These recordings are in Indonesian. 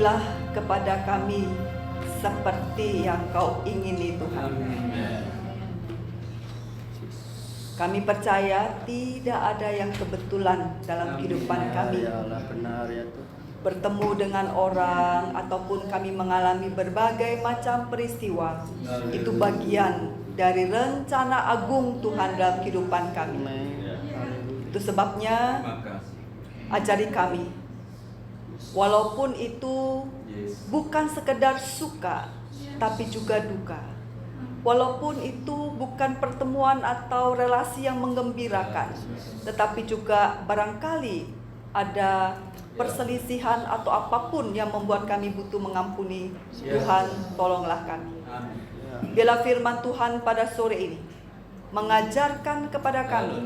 Berilah kepada kami seperti yang Kau ingini, Tuhan. Kami percaya tidak ada yang kebetulan dalam kehidupan kami. Bertemu dengan orang ataupun kami mengalami berbagai macam peristiwa, itu bagian dari rencana agung Tuhan dalam kehidupan kami. Itu sebabnya ajari kami, walaupun itu bukan sekedar suka, tapi juga duka. Walaupun itu bukan pertemuan atau relasi yang menggembirakan, tetapi juga barangkali ada perselisihan atau apapun yang membuat kami butuh mengampuni. Tuhan, tolonglah kami. Bila firman Tuhan pada sore ini mengajarkan kepada kami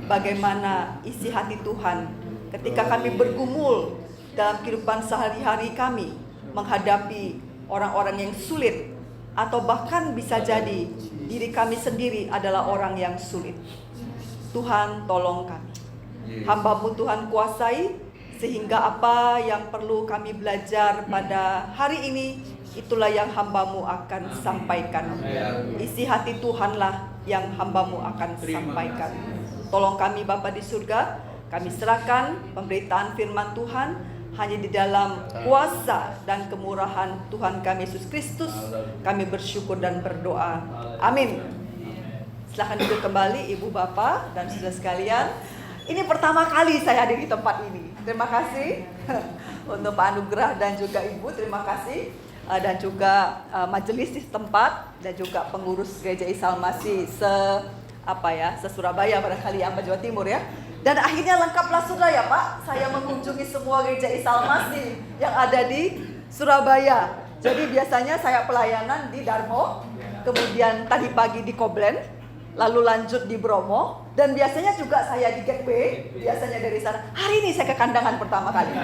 bagaimana isi hati Tuhan ketika kami bergumul dalam kehidupan sehari-hari kami menghadapi orang-orang yang sulit, atau bahkan bisa jadi diri kami sendiri adalah orang yang sulit. Tuhan, tolong kami. Hamba-Mu Tuhan kuasai, sehingga apa yang perlu kami belajar pada hari ini, itulah yang hamba-Mu akan sampaikan. Isi hati Tuhanlah yang hamba-Mu akan sampaikan. Tolong kami Bapa di surga, kami serahkan pemberitaan firman Tuhan hanya di dalam kuasa dan kemurahan Tuhan kami Yesus Kristus. Kami bersyukur dan berdoa. Amin. Silakan duduk kembali Ibu Bapak dan saudara sekalian. Ini pertama kali saya hadir di tempat ini. Terima kasih untuk Pak Anugrah dan juga Ibu. Terima kasih. Dan juga majelis di tempat dan juga pengurus Gereja Isa Al-Masih se-Surabaya barangkali Jawa Timur ya. Dan akhirnya lengkaplah sudah ya Pak, saya mengunjungi semua Gereja Isa Al-Masih yang ada di Surabaya. Jadi biasanya saya pelayanan di Darmo, kemudian tadi pagi di Koblen, lalu lanjut di Bromo, dan biasanya juga saya di Gateway, biasanya dari sana. Hari ini saya ke Kandangan pertama kali.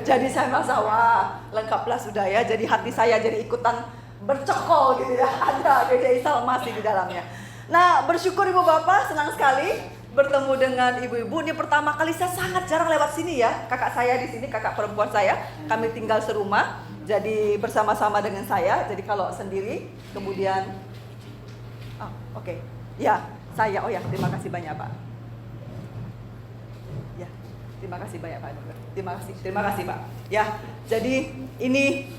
Jadi saya merasa wah lengkaplah sudah ya, jadi hati saya jadi ikutan bercokol gitu ya, ada Gereja Isa Al-Masih di dalamnya. Nah bersyukur Ibu Bapak, senang sekali bertemu dengan ibu-ibu. Ini pertama kali saya sangat jarang lewat sini ya. Kakak saya di sini, kakak perempuan saya. Kami tinggal serumah, jadi bersama-sama dengan saya. Jadi kalau sendiri, kemudian oke. Ya, saya. Oh ya, terima kasih banyak Pak. Ya, terima kasih banyak Pak. Terima kasih Pak. Ya, jadi ini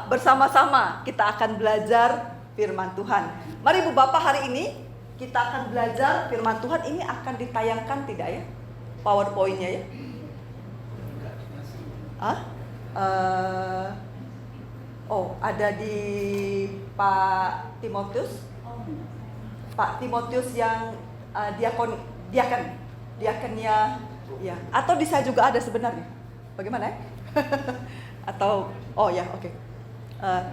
bersama-sama kita akan belajar firman Tuhan. Mari Ibu Bapak, hari ini kita akan belajar firman Tuhan. Ini akan ditayangkan tidak ya? PowerPoint-nya ya? Ada di Pak Timotius. Pak Timotius yang diakonnya ya. Atau di saya juga ada sebenarnya. Bagaimana ya? Atau oke.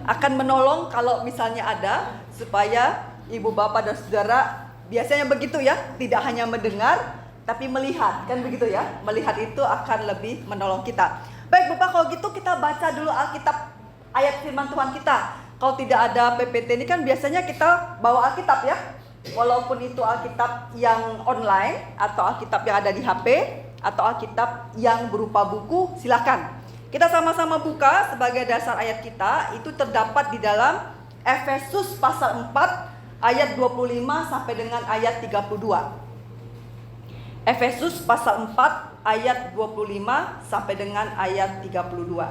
Akan menolong kalau misalnya ada, supaya Ibu Bapak dan Saudara biasanya begitu ya, tidak hanya mendengar tapi melihat, kan begitu ya. Melihat itu akan lebih menolong kita. Baik Bapak, kalau gitu kita baca dulu Alkitab, ayat firman Tuhan kita. Kalau tidak ada PPT ini kan biasanya kita bawa Alkitab ya. Walaupun itu Alkitab yang online atau Alkitab yang ada di HP atau Alkitab yang berupa buku, silakan. Kita sama-sama buka sebagai dasar ayat kita. Itu terdapat di dalam Efesus pasal 4 ayat 25 sampai dengan ayat 32. Efesus pasal 4 ayat 25 sampai dengan ayat 32.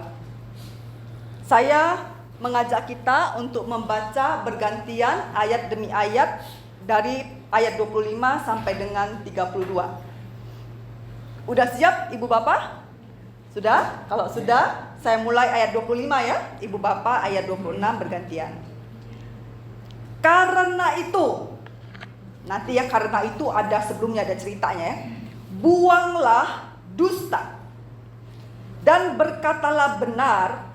Saya mengajak kita untuk membaca bergantian ayat demi ayat dari ayat 25 sampai dengan 32. Udah siap Ibu Bapak? Sudah? Kalau sudah, saya mulai ayat 25 ya. Ibu Bapak ayat 26 bergantian. Karena itu, nanti ya, karena itu ada sebelumnya, ada ceritanya ya. Buanglah dusta dan berkatalah benar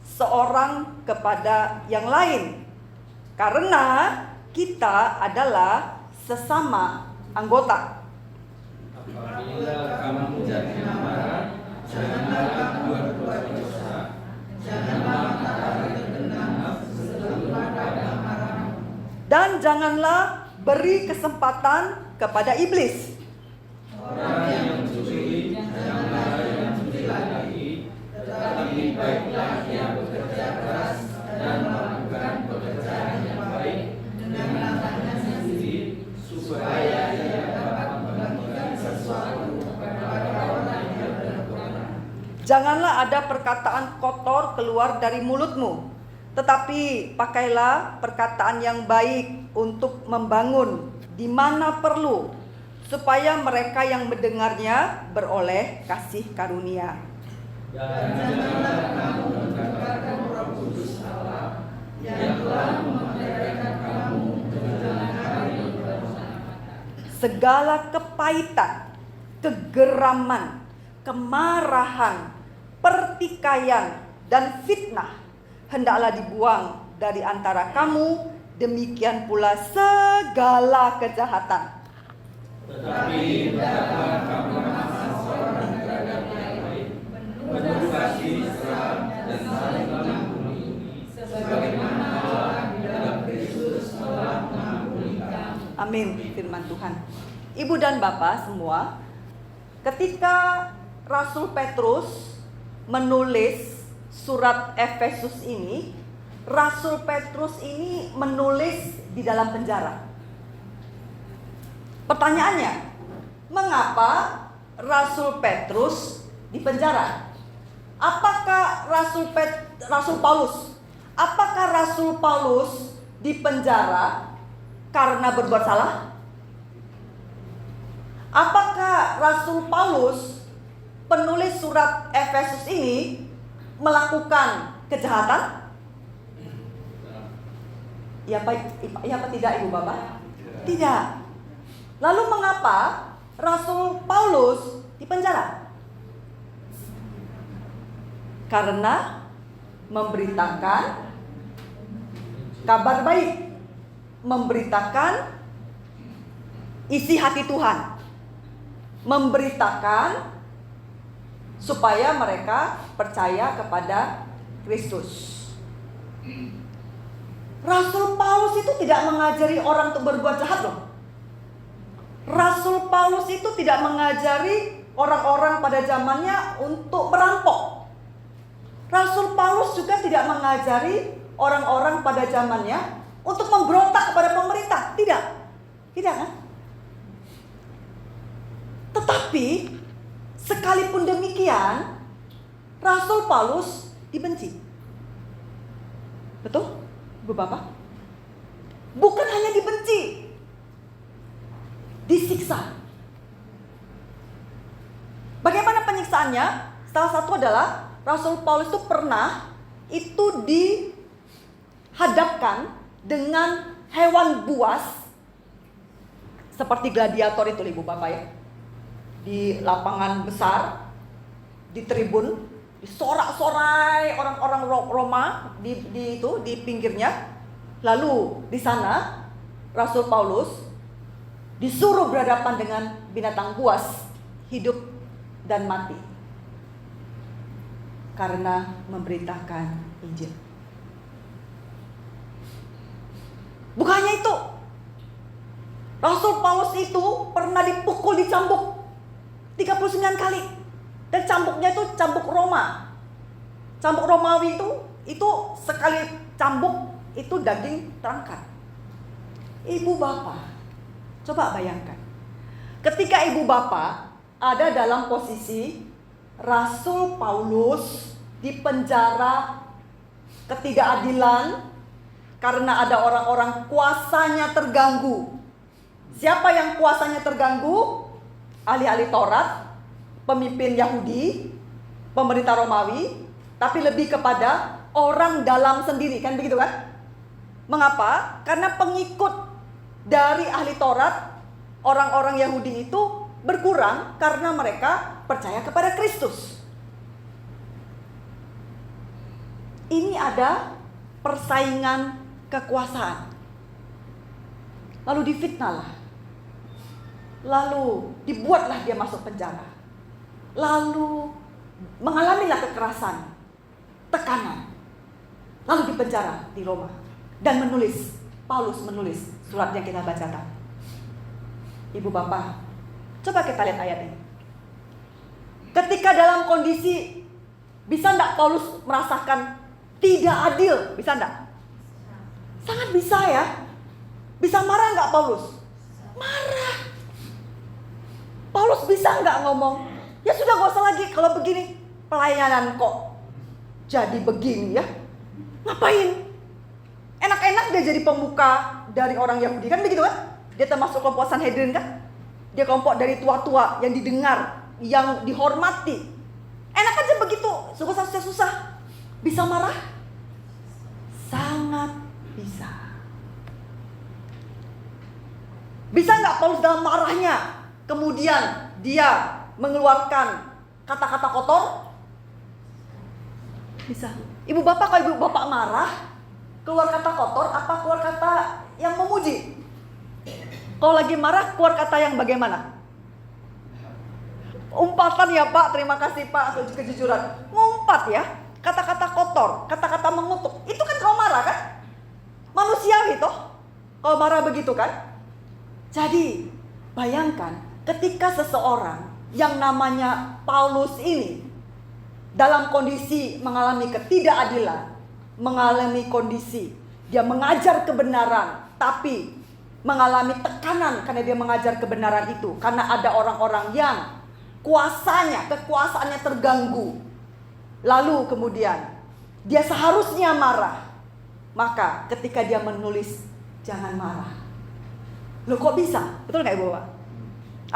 seorang kepada yang lain, karena kita adalah sesama anggota. Apabila kamu jadi marah, janganlah berbuat dosa, janganlah menarik genap pada marah, dan janganlah beri kesempatan kepada iblis. Orang yang mencuri, janganlah yang mencuri lagi, tetapi baiklah Janganlah ada perkataan kotor keluar dari mulutmu, tetapi pakailah perkataan yang baik untuk membangun di mana perlu, supaya mereka yang mendengarnya beroleh kasih karunia. Dan janganlah kamu menganggarkan Roh Kudus Allah yang telah memerdekakan kamu dengan jalan hari keselamatan. Segala kepahitan, kegeraman, kemarahan, pertikaian, dan fitnah hendaklah dibuang dari antara kamu, demikian pula segala kejahatan. Tetapi hendaklah kamu menahan seorang terhadap yang lain, penuh kasih mesra dan saling mengampuni, sebagaimana Allah di dalam Kristus telah mengampuni kamu. Amin, firman Tuhan. Ibu dan Bapak semua, ketika Rasul Petrus menulis surat Efesus ini, Rasul Petrus ini menulis di dalam penjara. Pertanyaannya, mengapa Rasul Petrus di penjara? Apakah Rasul Paulus di penjara karena berbuat salah? Apakah Rasul Paulus, penulis surat Efesus ini, melakukan kejahatan? Ya apa tidak, Ibu Bapak? Tidak. Lalu mengapa Rasul Paulus di penjara? Karena memberitakan kabar baik, memberitakan isi hati Tuhan, memberitakan supaya mereka percaya kepada Kristus. Rasul Paulus itu tidak mengajari orang untuk berbuat jahat loh. Rasul Paulus itu tidak mengajari orang-orang pada zamannya untuk merampok. Rasul Paulus juga tidak mengajari orang-orang pada zamannya untuk memberontak kepada pemerintah. Tidak kan? Tetapi sekalipun demikian, Rasul Paulus dibenci. Betul, Ibu Bapak? Bukan hanya dibenci, disiksa. Bagaimana penyiksaannya? Salah satu adalah Rasul Paulus itu pernah dihadapkan dengan hewan buas seperti gladiator itu, Ibu Bapak ya. Di lapangan besar, di tribun, disorak-sorai orang-orang Roma di pinggirnya. Lalu di sana Rasul Paulus disuruh berhadapan dengan binatang buas, hidup dan mati, karena memberitakan Injil. Bukannya itu, Rasul Paulus itu pernah dipukul, dicambuk 39 kali. Dan cambuknya itu cambuk Roma. Cambuk Romawi itu sekali cambuk itu daging terangkat. Ibu Bapak, coba bayangkan, ketika Ibu Bapak ada dalam posisi Rasul Paulus di penjara ketidakadilan karena ada orang-orang kuasanya terganggu. Siapa yang kuasanya terganggu? Ahli-ahli Taurat, pemimpin Yahudi, pemerintah Romawi, tapi lebih kepada orang dalam sendiri, kan begitu kan? Mengapa? Karena pengikut dari ahli Taurat, orang-orang Yahudi itu berkurang karena mereka percaya kepada Kristus. Ini ada persaingan kekuasaan. Lalu difitnahlah. Lalu dibuatlah dia masuk penjara. Lalu mengalamilah kekerasan, tekanan. Lalu dipenjara di Roma. Dan Paulus menulis surat yang kita bacakan. Ibu Bapak, coba kita lihat ayat ini. Ketika dalam kondisi, bisa enggak Paulus merasakan tidak adil? Bisa enggak? Sangat bisa ya. Bisa marah enggak Paulus? Marah. Paulus bisa enggak ngomong, ya sudah gak usah lagi kalau begini. pelayanan kok jadi begini ya? Ngapain? Enak-enak dia jadi pemuka dari orang Yahudi kan begitu kan? Dia termasuk kelompok Sanhedrin kan? Dia kelompok dari tua-tua yang didengar, yang dihormati. Enak aja begitu, susah-susah. Bisa marah? Sangat bisa. Bisa nggak Paulus dalam marahnya kemudian dia mengeluarkan kata-kata kotor? Bisa. Ibu bapak, kalau ibu bapak marah, keluar kata kotor apa keluar kata yang memuji? Kalau lagi marah, keluar kata yang bagaimana? Umpatan ya Pak, terima kasih Pak untuk kejujuran. Ngumpat ya, kata-kata kotor, kata-kata mengutuk. Itu kan kalau marah kan? Manusiawi toh, kalau marah begitu kan? Jadi, bayangkan ketika seseorang yang namanya Paulus ini dalam kondisi mengalami ketidakadilan, mengalami kondisi dia mengajar kebenaran, tapi mengalami tekanan karena dia mengajar kebenaran itu, karena ada orang-orang yang kekuasaannya terganggu. Lalu kemudian dia seharusnya marah. Maka ketika dia menulis, jangan marah. Loh kok bisa? Betul gak Ibu Bapak?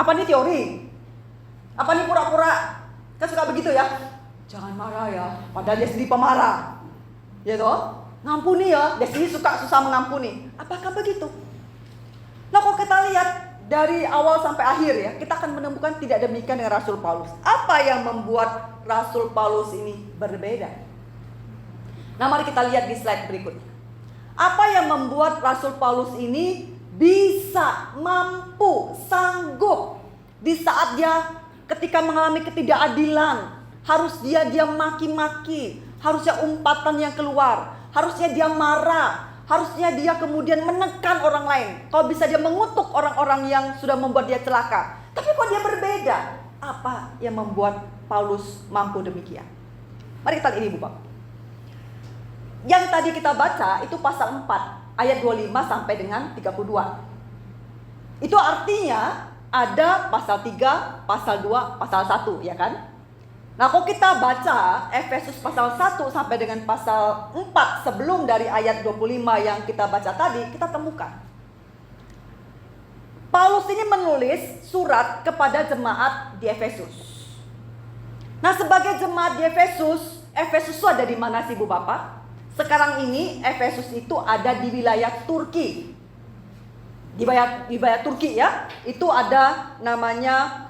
Apa ini teori? Apa ini pura-pura? Kan suka begitu ya? Jangan marah ya, padahal dia sendiri pemarah. Ya toh? Ngampuni ya, dia sendiri susah mengampuni. Apakah begitu? Nah kalau kita lihat dari awal sampai akhir ya, kita akan menemukan tidak demikian dengan Rasul Paulus. Apa yang membuat Rasul Paulus ini berbeda? Nah mari kita lihat di slide berikutnya. Apa yang membuat Rasul Paulus ini bisa, mampu, sanggup di saat dia ketika mengalami ketidakadilan, harus dia maki-maki, harusnya umpatan yang keluar, harusnya dia marah, harusnya dia kemudian menekan orang lain. Kalau bisa dia mengutuk orang-orang yang sudah membuat dia celaka. Tapi kok dia berbeda? Apa yang membuat Paulus mampu demikian? Mari kita lihat ini Bu Bapak. Yang tadi kita baca itu pasal 4 ayat 25 sampai dengan 32. Itu artinya ada pasal 3, pasal 2, pasal 1 ya kan? Nah kalau kita baca Efesus pasal 1 sampai dengan pasal 4 sebelum dari ayat 25 yang kita baca tadi, kita temukan Paulus ini menulis surat kepada jemaat di Efesus. Nah sebagai jemaat di Efesus, Efesus itu ada di mana sih Bu Bapak? Sekarang ini Efesus itu ada di wilayah Turki. Di wilayah Turki ya. Itu ada namanya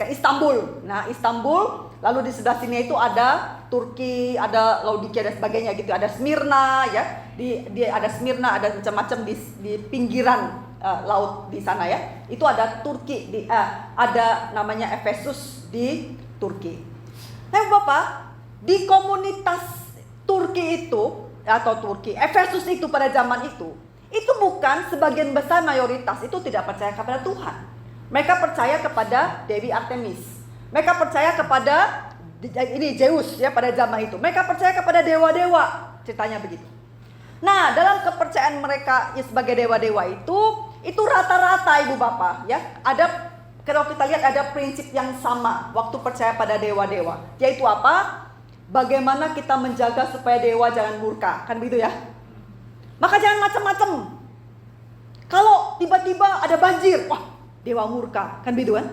Istanbul. Nah, Istanbul, lalu di sebelah sini itu ada Turki, ada Laodikia dan sebagainya gitu. Ada Smyrna ya. Di ada Smyrna, ada macam-macam di pinggiran laut di sana ya. Itu ada Turki, ada namanya Efesus di Turki. Nah, Bapak, di komunitas Turki itu Efesus itu pada zaman itu bukan sebagian besar mayoritas itu tidak percaya kepada Tuhan. Mereka percaya kepada Dewi Artemis. Mereka percaya kepada Zeus ya pada zaman itu. Mereka percaya kepada dewa-dewa, ceritanya begitu. Nah, dalam kepercayaan mereka ya sebagai dewa-dewa itu rata-rata Ibu Bapak ya, kalau kita lihat ada prinsip yang sama waktu percaya pada dewa-dewa, yaitu apa? Bagaimana kita menjaga supaya dewa jangan murka, kan begitu ya? Maka jangan macam-macam. Kalau tiba-tiba ada banjir, wah dewa murka, kan begitu kan?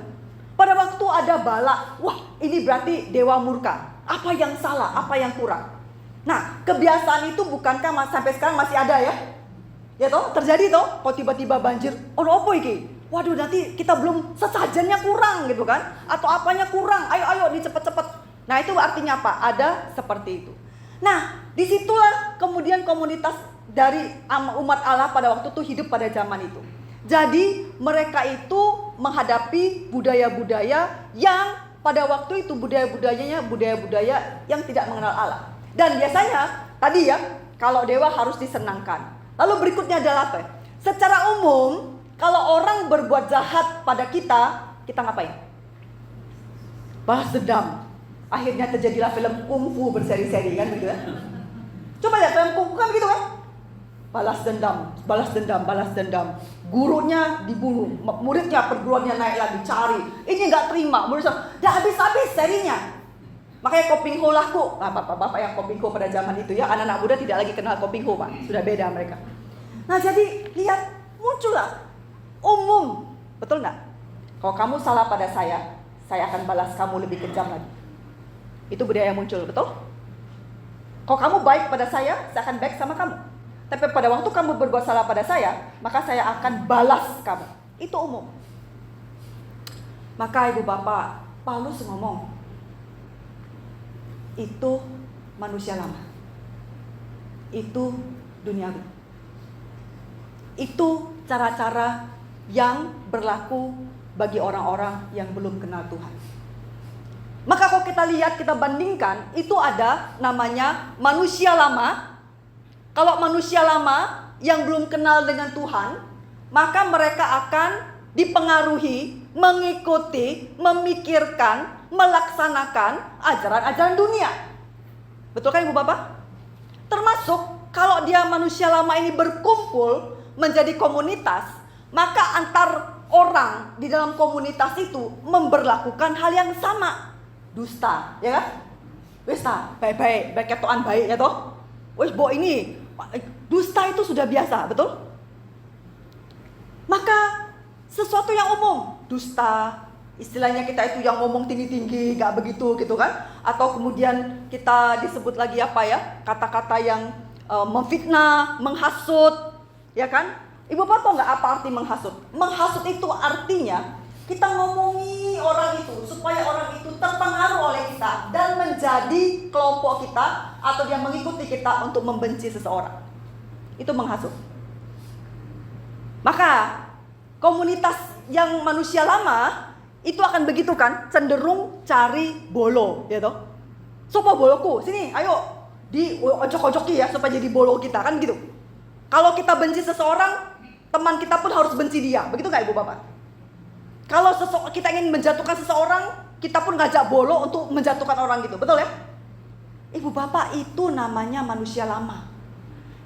Pada waktu ada bala, wah ini berarti dewa murka. Apa yang salah, apa yang kurang? Nah kebiasaan itu bukankah sampai sekarang masih ada ya? Ya toh, terjadi toh, kalau tiba-tiba banjir, apa iki? Waduh nanti kita belum sesajennya kurang gitu kan? Atau apanya kurang, ayo ini cepet-cepet. Nah itu artinya apa? Ada seperti itu. Nah disitulah kemudian komunitas dari umat Allah pada waktu itu hidup pada zaman itu. Jadi mereka itu menghadapi budaya-budaya yang pada waktu itu budaya-budaya yang tidak mengenal Allah. Dan biasanya tadi ya, kalau dewa harus disenangkan. Lalu berikutnya adalah apa? Secara umum kalau orang berbuat jahat pada kita ngapain? Balas dendam. Akhirnya terjadilah film kungfu berseri-seri kan begitu ya. Coba lihat film kungfu kan begitu kan. Balas dendam. Gurunya dibunuh, muridnya perguruannya naik lagi cari. Ini nggak terima, muridnya nggak habis-habis serinya. Makanya kopingho laku. Nah, bapak-bapak yang kopingho pada zaman itu ya, anak-anak muda tidak lagi kenal kopingho, Pak. Sudah beda mereka. Nah, jadi lihat, muncullah umum. Betul nggak? Kalau kamu salah pada saya akan balas kamu lebih kejam lagi. Itu budaya yang muncul, betul? Kalau kamu baik pada saya akan baik sama kamu. Tapi pada waktu kamu berbuat salah pada saya, maka saya akan balas kamu. Itu umum. Maka ibu bapak, Paulus ngomong, itu manusia lama. Itu duniawi. Itu cara-cara yang berlaku bagi orang-orang yang belum kenal Tuhan. Maka kalau kita lihat, kita bandingkan, itu ada namanya manusia lama. Kalau manusia lama yang belum kenal dengan Tuhan, maka mereka akan dipengaruhi, mengikuti, memikirkan, melaksanakan ajaran-ajaran dunia. Betul kan ibu bapak? Termasuk kalau dia manusia lama ini berkumpul menjadi komunitas, maka antar orang di dalam komunitas itu memberlakukan hal yang sama. Dusta, ya kan? Dusta, baik-baik, baik ketoan baik ya toh. Wes bo ini, dusta itu sudah biasa, betul? Maka sesuatu yang umum, dusta, istilahnya kita itu yang ngomong tinggi-tinggi, gak begitu gitu kan? Atau kemudian kita disebut lagi apa ya? Kata-kata yang memfitnah, menghasut, ya kan? Ibu bapak tahu nggak apa arti menghasut? Menghasut itu artinya kita ngomongi orang itu supaya orang itu terpengaruh oleh kita dan menjadi kelompok kita atau dia mengikuti kita untuk membenci seseorang. Itu menghasut. Maka komunitas yang manusia lama itu akan begitu kan, cenderung cari bolo, ya toh. Sopo boloku, sini, ayo di ojok-ojoki ya supaya jadi bolo kita kan gitu. Kalau kita benci seseorang, teman kita pun harus benci dia, begitu nggak ibu bapak? Kalau kita ingin menjatuhkan seseorang, kita pun ngajak bolo untuk menjatuhkan orang gitu, betul ya? Ibu bapak, itu namanya manusia lama.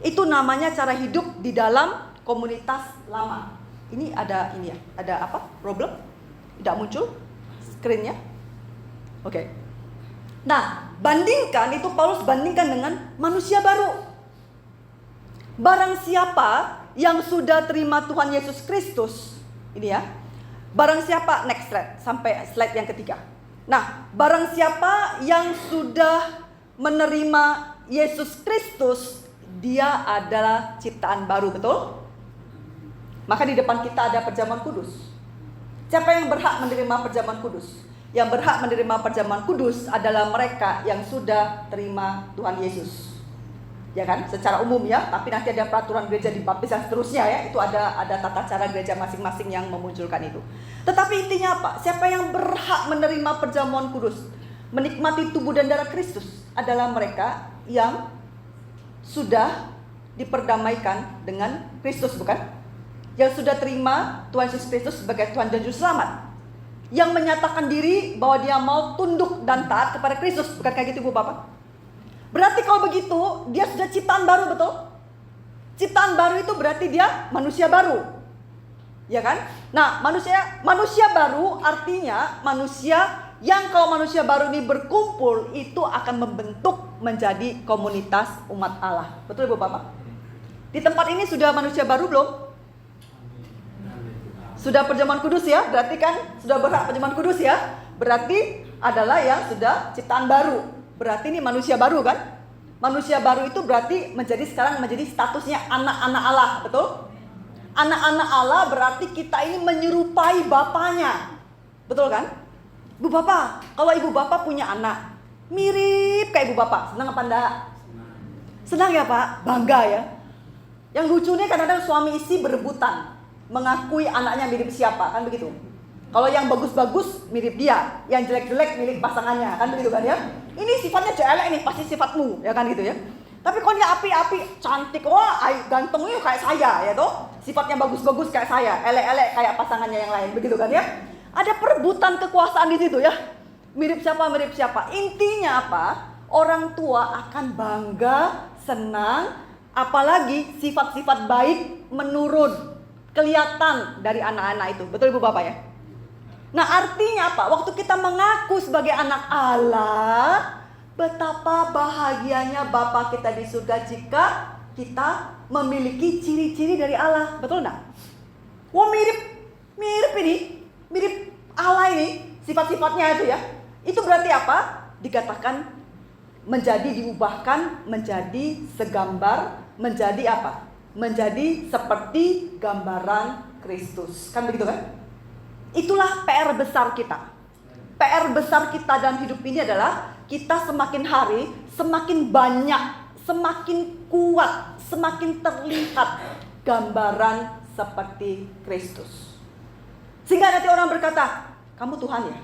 Itu namanya cara hidup di dalam komunitas lama. Ini ada apa? Problem? Tidak muncul screen-nya? Oke. Nah, bandingkan itu, Paulus bandingkan dengan manusia baru. Barang siapa yang sudah terima Tuhan Yesus Kristus, ini ya. Barang siapa, next slide, sampai slide yang ketiga. Nah, barang siapa yang sudah menerima Yesus Kristus, dia adalah ciptaan baru, betul? Maka di depan kita ada perjamuan kudus. Siapa yang berhak menerima perjamuan kudus? Yang berhak menerima perjamuan kudus adalah mereka yang sudah terima Tuhan Yesus. Ya kan, secara umum ya, tapi nanti ada peraturan gereja di baptis dan seterusnya ya, itu ada tata cara gereja masing-masing yang memunculkan itu. Tetapi intinya apa? Siapa yang berhak menerima perjamuan kudus, menikmati tubuh dan darah Kristus adalah mereka yang sudah diperdamaikan dengan Kristus, bukan? Yang sudah terima Tuhan Yesus Kristus sebagai Tuhan dan Juru Selamat, yang menyatakan diri bahwa dia mau tunduk dan taat kepada Kristus, bukan kayak gitu Bu Bapak? Berarti kalau begitu, dia sudah ciptaan baru, betul? Ciptaan baru itu berarti dia manusia baru. Ya kan? Nah, manusia baru artinya manusia yang kalau manusia baru ini berkumpul, itu akan membentuk menjadi komunitas umat Allah. Betul Ibu Bapak? Di tempat ini sudah manusia baru belum? Sudah perjamuan kudus ya? Berarti kan sudah berhak perjamuan kudus ya? Berarti adalah yang sudah ciptaan baru. Berarti ini manusia baru kan? Manusia baru itu berarti sekarang menjadi statusnya anak-anak Allah, betul? Anak-anak Allah berarti kita ini menyerupai bapaknya. Betul kan? Ibu Bapak, kalau Ibu Bapak punya anak mirip kayak Ibu Bapak, senang apa enggak? Senang ya Pak? Bangga ya. Yang lucunya kadang-kadang suami istri berebutan mengakui anaknya mirip siapa, kan begitu? Kalau yang bagus-bagus mirip dia, yang jelek-jelek mirip pasangannya, kan begitu kan ya? Ini sifatnya jelek nih, pasti sifatmu, ya kan gitu ya. Tapi kalau dia api-api, cantik, wah gantengnya kayak saya, ya toh. Sifatnya bagus-bagus kayak saya, elek-elek kayak pasangannya yang lain, begitu kan ya. Ada perebutan kekuasaan di situ ya. Mirip siapa. Intinya apa? Orang tua akan bangga, senang, apalagi sifat-sifat baik menurun, kelihatan dari anak-anak itu. Betul Ibu Bapak ya? Nah, artinya apa? Waktu kita mengaku sebagai anak Allah, betapa bahagianya Bapa kita di surga jika kita memiliki ciri-ciri dari Allah. Betul enggak? Wah, mirip ini. Mirip Allah ini, sifat-sifatnya itu ya. Itu berarti apa? Dikatakan diubahkan menjadi segambar, menjadi apa? Menjadi seperti gambaran Kristus. Kan begitu kan? Itulah PR besar kita. PR besar kita dalam hidup ini adalah kita semakin hari semakin banyak, semakin kuat, semakin terlihat gambaran seperti Kristus. Sehingga nanti orang berkata, kamu Tuhan ya?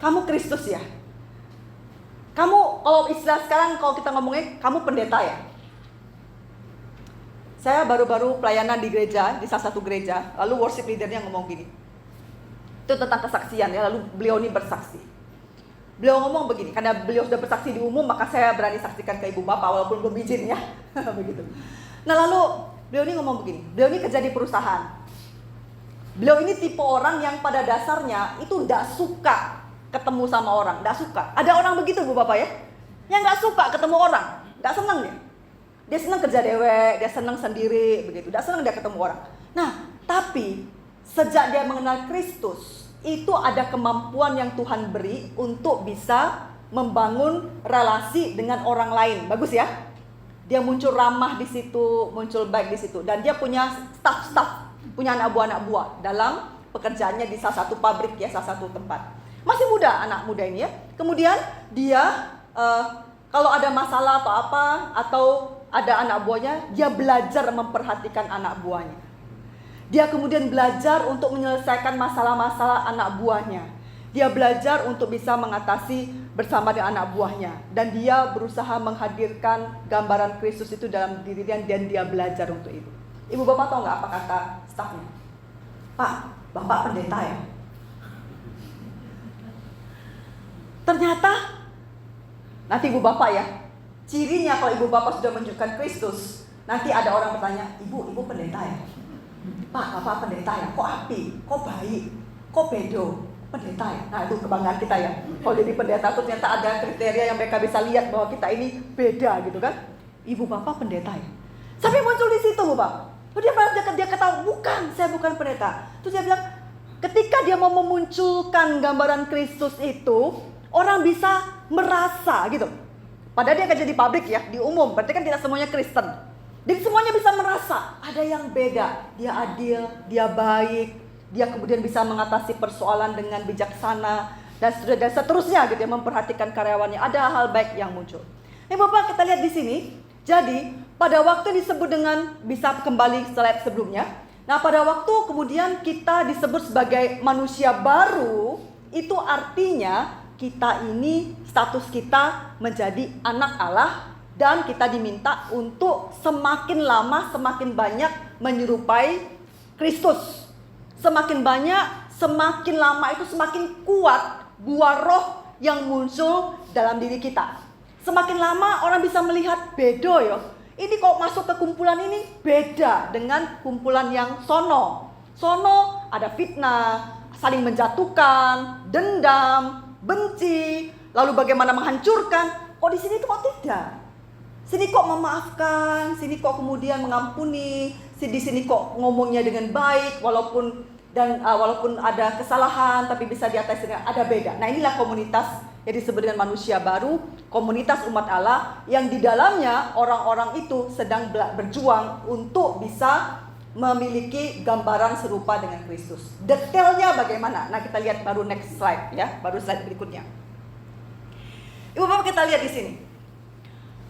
Kamu Kristus ya? Kamu, kalau istilah sekarang kalau kita ngomongin, kamu pendeta ya? Saya baru-baru pelayanan di gereja, di salah satu gereja, lalu worship leadernya ngomong gini. Itu tentang kesaksian ya, lalu beliau ini bersaksi. Beliau ngomong begini, karena beliau sudah bersaksi di umum, maka saya berani saksikan ke ibu bapak walaupun belum izin ya. Begitu. Nah, lalu beliau ini ngomong begini, beliau ini kerja di perusahaan. Beliau ini tipe orang yang pada dasarnya itu tidak suka ketemu sama orang, tidak suka. Ada orang begitu bu bapak ya, yang nggak suka ketemu orang, nggak senang dia. Dia senang kerja dewek, dia senang sendiri begitu, tidak senang dia ketemu orang. Nah, tapi sejak dia mengenal Kristus, itu ada kemampuan yang Tuhan beri untuk bisa membangun relasi dengan orang lain. Bagus ya? Dia muncul ramah di situ, muncul baik di situ, dan dia punya staff, punya anak buah dalam pekerjaannya di salah satu pabrik ya, salah satu tempat. Masih muda, anak muda ini ya. Kemudian dia kalau ada masalah atau apa, atau ada anak buahnya, dia belajar memperhatikan anak buahnya. Dia kemudian belajar untuk menyelesaikan masalah-masalah anak buahnya. Dia belajar untuk bisa mengatasi bersama dengan anak buahnya. Dan dia berusaha menghadirkan gambaran Kristus itu dalam dirinya, dan dia belajar untuk itu. Ibu bapak tahu nggak apa kata stafnya? Pak, bapak pendeta ya? Ternyata, nanti ibu bapak ya, cirinya kalau ibu bapak sudah menunjukkan Kristus, nanti ada orang bertanya, ibu pendeta ya? Pak, bapak pendeta ya? Kok api? Kok baik? Kok bedo? Pendeta ya? Nah, itu kebanggaan kita ya. Kalau jadi pendeta itu ternyata ada kriteria yang mereka bisa lihat bahwa kita ini beda gitu kan. Ibu bapak pendeta ya? Sampai muncul di situ bu bapak. Dia ketahui, bukan, saya bukan pendeta. Terus dia bilang, ketika dia mau memunculkan gambaran Kristus itu, orang bisa merasa gitu. Padahal dia kerja di pabrik ya, di umum, berarti kan tidak semuanya Kristen. Jadi semuanya bisa merasa ada yang beda. Dia adil, dia baik, dia kemudian bisa mengatasi persoalan dengan bijaksana dan seterusnya gitu ya, memperhatikan karyawannya. Ada hal baik yang muncul. Bapak kita lihat di sini. Jadi pada waktu disebut dengan, bisa kembali slide sebelumnya. Nah, pada waktu kemudian kita disebut sebagai manusia baru, itu artinya kita ini, status kita menjadi anak Allah, dan kita diminta untuk semakin lama, semakin banyak menyerupai Kristus. Semakin banyak, semakin lama itu semakin kuat buah roh yang muncul dalam diri kita. Semakin lama orang bisa melihat bedo ya. Ini kok masuk ke kumpulan ini beda dengan kumpulan yang sono. Sono ada fitnah, saling menjatuhkan, dendam, benci, lalu bagaimana menghancurkan. Kok di sini tuh kok tidak? Sini kok memaafkan, sini kok kemudian mengampuni, di sini kok ngomongnya dengan baik walaupun ada kesalahan tapi bisa diatasi dengan ada beda. Nah, inilah komunitas yang disebut dengan manusia baru, komunitas umat Allah yang di dalamnya orang-orang itu sedang berjuang untuk bisa memiliki gambaran serupa dengan Kristus. Detailnya bagaimana? Nah, kita lihat baru next slide ya, baru slide berikutnya. Ibu bapak kita lihat di sini.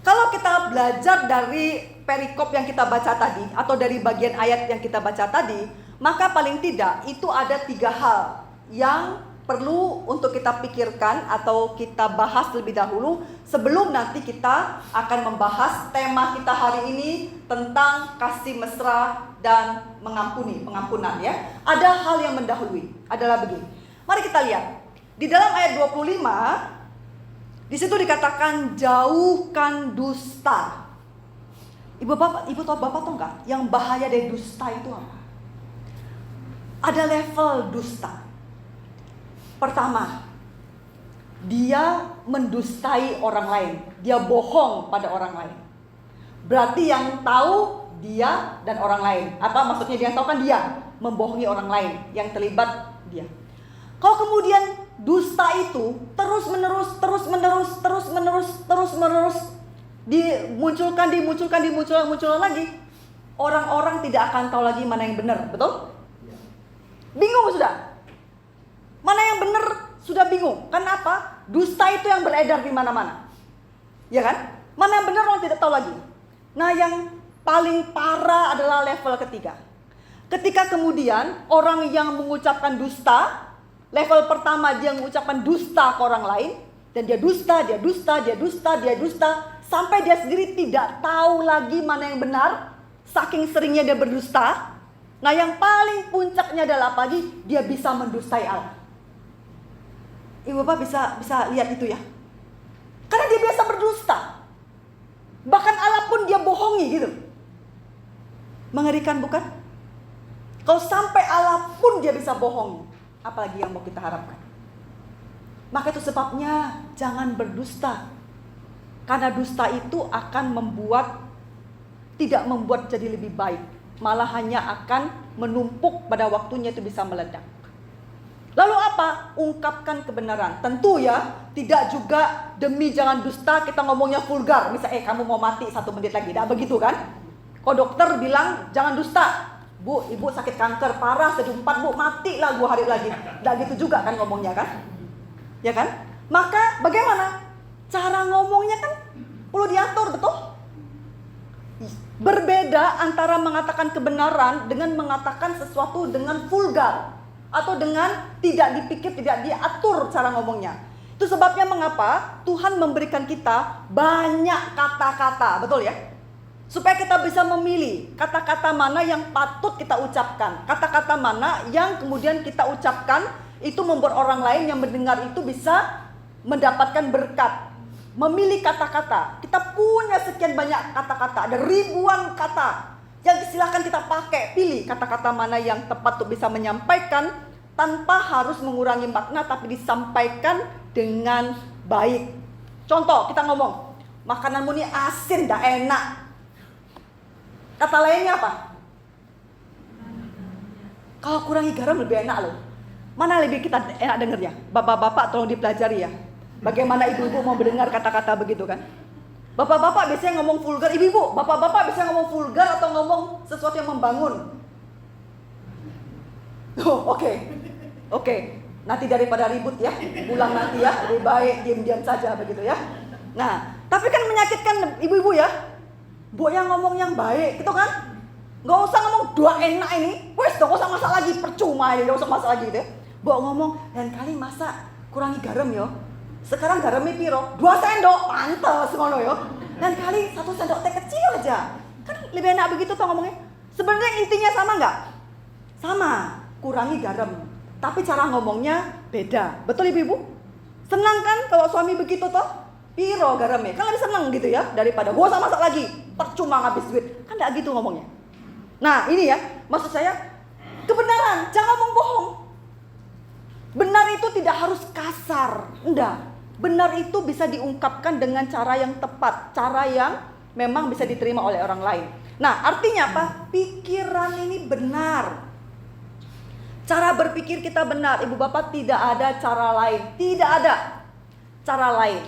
Kalau kita belajar dari perikop yang kita baca tadi atau dari bagian ayat yang kita baca tadi, maka paling tidak itu ada 3 hal yang perlu untuk kita pikirkan atau kita bahas lebih dahulu sebelum nanti kita akan membahas tema kita hari ini tentang kasih mesra dan pengampunan ya. Ada hal yang mendahului, adalah begini. Mari kita lihat. Di dalam ayat 25 di situ dikatakan jauhkan dusta. Ibu bapak tahu nggak yang bahaya dari dusta itu apa? Ada level dusta. Pertama, dia mendustai orang lain. Dia bohong pada orang lain. Berarti yang tahu dia dan orang lain. Apa maksudnya dia yang tahu kan dia membohongi orang lain, yang terlibat dia. Kalau kemudian dusta itu terus menerus dimunculkan lagi, orang-orang tidak akan tahu lagi mana yang benar, betul? Bingung sudah. Mana yang benar sudah bingung. Kenapa? Dusta itu yang beredar di mana-mana. Ya kan? Mana yang benar orang tidak tahu lagi. Nah, yang paling parah adalah level ketiga. Ketika kemudian orang yang mengucapkan dusta, level pertama dia mengucapkan dusta ke orang lain, dan dia dusta, sampai dia sendiri tidak tahu lagi mana yang benar, saking seringnya dia berdusta. Nah, yang paling puncaknya adalah apa lagi? Dia bisa mendustai Allah. Ibu Bapak bisa lihat itu ya. Karena dia biasa berdusta. Bahkan Allah pun dia bohongi gitu. Mengerikan bukan? Kalau sampai Allah pun dia bisa bohongi, apalagi yang mau kita harapkan? Maka itu sebabnya jangan berdusta. Karena dusta itu akan tidak membuat jadi lebih baik. Malah hanya akan menumpuk, pada waktunya itu bisa meledak. Lalu apa? Ungkapkan kebenaran. Tentu ya, tidak juga demi jangan dusta kita ngomongnya vulgar. Misal, kamu mau mati 1 menit lagi. Tidak begitu kan? Kalau dokter bilang jangan dusta. Bu, ibu sakit kanker parah, stage 4 bu, matilah 2 hari lagi. Tidak gitu juga kan ngomongnya kan? Ya kan? Maka bagaimana? Cara ngomongnya kan perlu diatur, betul? Berbeda antara mengatakan kebenaran dengan mengatakan sesuatu dengan vulgar. Atau dengan tidak dipikir, tidak diatur cara ngomongnya. Itu sebabnya mengapa Tuhan memberikan kita banyak kata-kata, betul ya? Supaya kita bisa memilih kata-kata mana yang patut kita ucapkan. Kata-kata mana yang kemudian kita ucapkan itu membuat orang lain yang mendengar itu bisa mendapatkan berkat. Memilih kata-kata. Kita punya sekian banyak kata-kata, ada ribuan kata yang silakan kita pakai. Pilih kata-kata mana yang tepat untuk bisa menyampaikan tanpa harus mengurangi makna, tapi disampaikan dengan baik. Contoh, kita ngomong, makananmu ini asin, gak enak. Kata lainnya apa? Kalau kurangi garam lebih enak loh. Mana lebih kita enak dengernya? Bapak-bapak tolong dipelajari ya. Bagaimana ibu-ibu mau mendengar kata-kata begitu kan? Bapak-bapak biasanya ngomong vulgar. Ibu-ibu, bapak-bapak biasanya ngomong vulgar atau ngomong sesuatu yang membangun? Oh, Oke. Nanti daripada ribut ya, pulang nanti ya, lebih baik diam-diam saja begitu ya. Nah, tapi kan menyakitkan ibu-ibu ya. Bu yang ngomong yang baik, gitu kan? Gak usah ngomong dua enak ini. Wes, gak usah masak lagi, percuma ini, gak usah masak lagi gitu ya. Bu ngomong, dan kali masak kurangi garam yo. Sekarang garamnya piro? 2 sendok, pantes ngono yo. Dan kali 1 sendok teh kecil aja. Kan lebih enak begitu tuh ngomongnya. Sebenarnya intinya sama nggak? Sama, kurangi garam. Tapi cara ngomongnya beda. Betul ibu-ibu? Senang kan kalau suami begitu toh? Piro garamnya? Kan lebih senang gitu ya daripada gua usah masak lagi, percuma ngabis duit. Kan enggak gitu ngomongnya. Nah, ini ya, maksud saya kebenaran, jangan ngomong bohong. Benar itu tidak harus kasar, enggak. Benar itu bisa diungkapkan dengan cara yang tepat, cara yang memang bisa diterima oleh orang lain. Nah, artinya apa? Pikiran ini benar. Cara berpikir kita benar. Ibu bapak, tidak ada cara lain. Tidak ada cara lain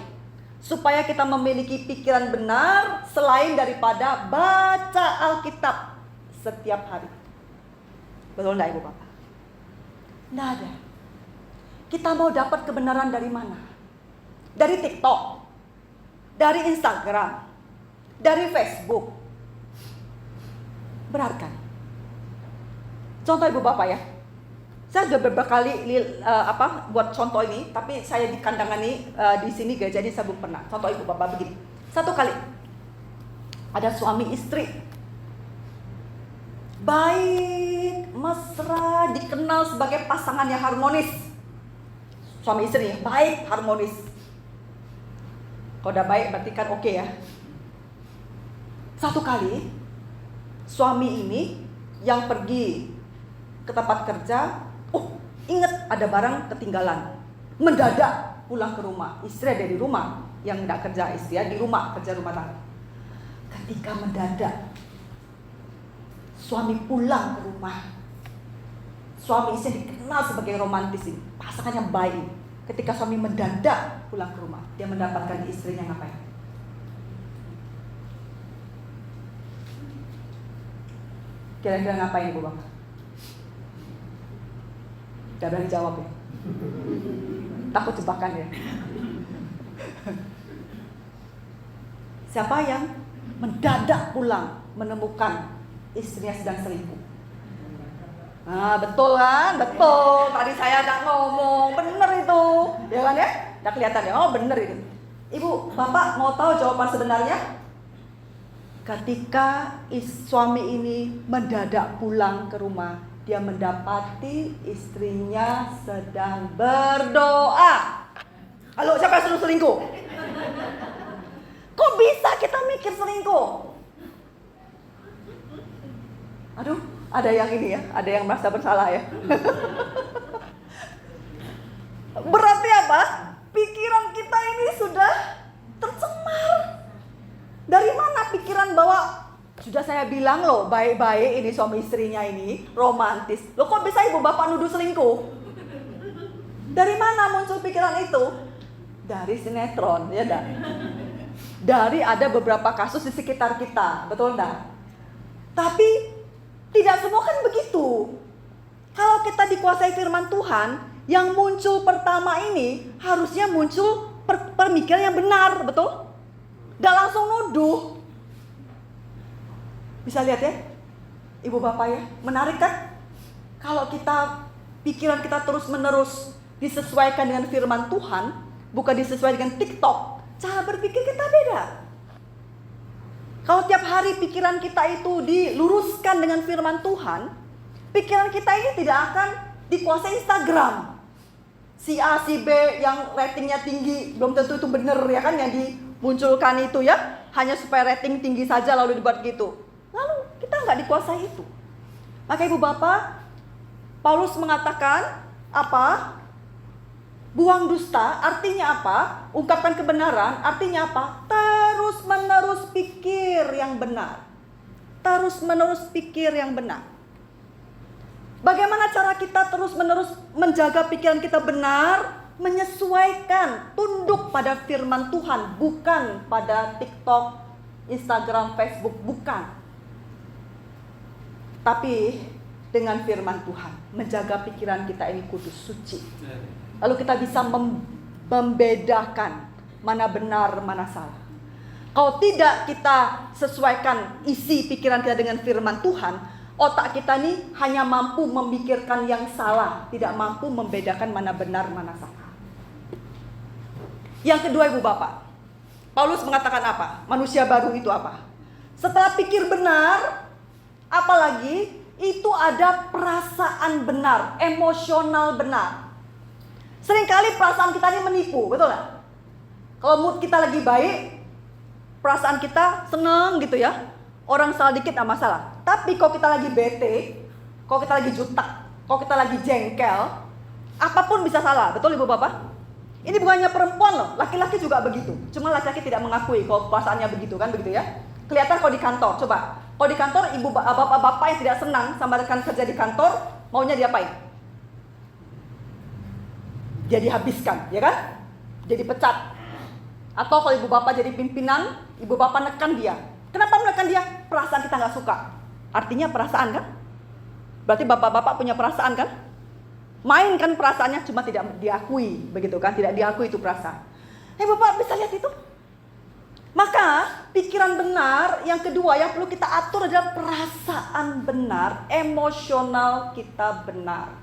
supaya kita memiliki pikiran benar selain daripada baca Alkitab setiap hari. Betul enggak ibu bapak? Tidak ada. Kita mau dapat kebenaran dari mana? Dari TikTok, dari Instagram, dari Facebook. Benar kan? Contoh ibu bapak ya. Saya sudah beberapa kali buat contoh ini, tapi saya di kandangan ini di sini gereja ini saya belum pernah. Contoh ibu bapak begini. Satu kali ada suami istri, baik, mesra, dikenal sebagai pasangan yang harmonis. Suami istri ya, baik, harmonis. Kalau udah baik berarti kan oke ya. Satu kali suami ini yang pergi ke tempat kerja, ingat ada barang ketinggalan. mendadak pulang ke rumah. Istri ada di rumah, yang tidak kerja istri di rumah, kerja rumah tangga. Ketika mendadak suami pulang ke rumah, suami istri dikenal sebagai romantis ini, pasangan yang baik. Ketika suami mendadak pulang ke rumah, dia mendapatkan istrinya ngapain? Kira-kira ngapain ibu bapak? Gak berani jawab ya? Takut jebakan ya? Siapa yang mendadak pulang menemukan istrinya sedang selingkuh? Nah, betul kan? Betul. Tadi saya udah ngomong, bener itu, ya kan ya? Udah kelihatan ya? Oh bener itu. Ibu, bapak mau tahu jawaban sebenarnya? Ketika suami ini mendadak pulang ke rumah, dia mendapati istrinya sedang berdoa. Halo, siapa yang suruh selingkuh? Kok bisa kita mikir selingkuh? Aduh, ada yang ini ya, ada yang merasa bersalah ya. Berarti apa? Pikiran kita ini sudah tercemar. Dari mana pikiran bahwa sudah saya bilang loh, baik-baik ini suami istrinya ini romantis. Loh kok bisa ibu bapak nuduh selingkuh? Dari mana muncul pikiran itu? Dari sinetron, ya dah. Dari ada beberapa kasus di sekitar kita, betul enggak? Tapi tidak semua kan begitu. Kalau kita dikuasai firman Tuhan, yang muncul pertama ini harusnya muncul pemikiran yang benar, betul? Gak langsung nuduh. Bisa lihat ya, ibu bapak ya, menarik kan? Kalau kita, pikiran kita terus menerus disesuaikan dengan firman Tuhan, bukan disesuaikan dengan TikTok, cara berpikir kita beda. Kalau tiap hari pikiran kita itu diluruskan dengan firman Tuhan, pikiran kita ini tidak akan dikuasai Instagram. Si A, si B yang ratingnya tinggi, belum tentu itu benar ya kan, yang dimunculkan itu ya, hanya supaya rating tinggi saja lalu dibuat gitu. Lalu kita nggak dikuasai itu. Maka ibu bapak, Paulus mengatakan apa? Buang dusta artinya apa? Ungkapkan kebenaran artinya apa? Terus menerus pikir yang benar. Terus menerus pikir yang benar. Bagaimana cara kita terus menerus menjaga pikiran kita benar? Menyesuaikan, tunduk pada firman Tuhan, bukan pada TikTok, Instagram, Facebook, bukan. Tapi dengan firman Tuhan, menjaga pikiran kita ini kudus, suci. Lalu kita bisa membedakan mana benar, mana salah. Kalau tidak kita sesuaikan isi pikiran kita dengan firman Tuhan, otak kita ini hanya mampu memikirkan yang salah, tidak mampu membedakan mana benar, mana salah. Yang kedua ibu bapak, Paulus mengatakan apa? Manusia baru itu apa? Setelah pikir benar, apalagi itu ada perasaan benar, emosional benar. Seringkali perasaan kita ini menipu, betul nggak? Kalau mood kita lagi baik, perasaan kita seneng gitu ya. Orang salah dikit nggak masalah. Tapi kalau kita lagi bete, kalau kita lagi jutak, kalau kita lagi jengkel, apapun bisa salah, betul ibu bapak? Ini bukannya perempuan loh, laki-laki juga begitu. Cuma laki-laki tidak mengakui kalau perasaannya begitu kan, begitu ya. Kelihatan kalau di kantor, coba. Kalau di kantor, ibu bapak-bapak yang tidak senang sama rekan kerja di kantor, maunya diapain? Dia dihabiskan, ya kan? Jadi pecat. Atau kalau ibu bapak jadi pimpinan, ibu bapak nekan dia. Kenapa menekan dia? Perasaan kita nggak suka. Artinya perasaan kan? Berarti bapak-bapak punya perasaan kan? Main kan perasaannya, cuma tidak diakui, begitu kan? Tidak diakui itu perasaan. Bapak bisa lihat itu? Maka pikiran benar yang kedua yang perlu kita atur adalah perasaan benar, emosional kita benar.